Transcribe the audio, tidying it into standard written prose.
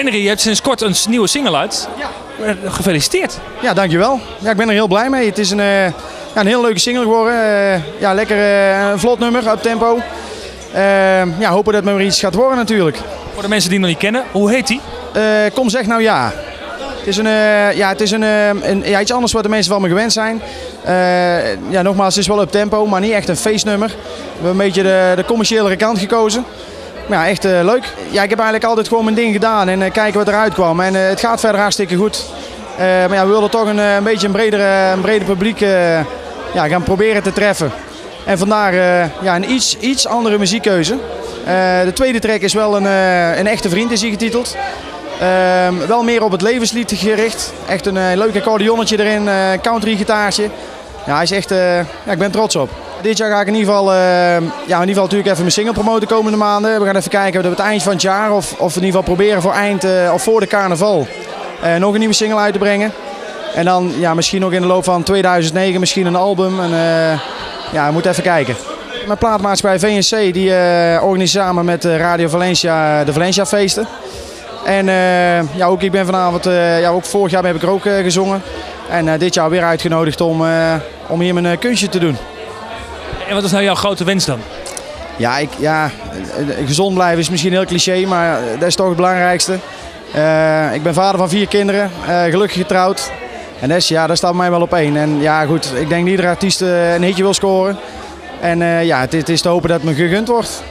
Henry, je hebt sinds kort een nieuwe single uit. Ja. Gefeliciteerd. Ja, dankjewel. Ja, ik ben er heel blij mee. Het is een hele leuke single geworden. Ja, lekker een vlot nummer, up tempo. Ja, hopen dat het maar iets gaat worden natuurlijk. Voor de mensen die het nog niet kennen, hoe heet die? Kom zeg nou ja. Het is iets anders wat de mensen van me gewend zijn. Ja, nogmaals, het is wel up tempo, maar niet echt een feestnummer. We hebben een beetje de commerciëlere kant gekozen. Maar ja, echt leuk. Ja, ik heb eigenlijk altijd gewoon mijn ding gedaan en kijken wat eruit kwam. En het gaat verder hartstikke goed. Maar ja, we wilden toch een beetje een breder publiek gaan proberen te treffen. En vandaar een iets andere muziekkeuze. De tweede track is wel een echte vriend, is hij getiteld. Wel meer op het levenslied gericht. Echt een leuk accordeonnetje erin, country gitaartje. Ja, hij is echt, ik ben trots op. Dit jaar ga ik in ieder geval natuurlijk even mijn single promoten de komende maanden. We gaan even kijken op het eind van het jaar of in ieder geval proberen voor de carnaval nog een nieuwe single uit te brengen. En dan misschien nog in de loop van 2009 misschien een album. En, we moeten even kijken. Mijn platenmaatschappij VNC die organiseert samen met Radio Valencia de Valencia feesten. En ook ik ben vanavond, ook vorig jaar heb ik er ook gezongen. En dit jaar weer uitgenodigd om hier mijn kunstje te doen. En wat is nou jouw grote wens dan? Gezond blijven is misschien heel cliché, maar dat is toch het belangrijkste. Ik ben vader van 4 kinderen, gelukkig getrouwd. En dat staat mij wel op één. En ja goed, ik denk dat iedere artiest een hitje wil scoren. En het is te hopen dat het me gegund wordt.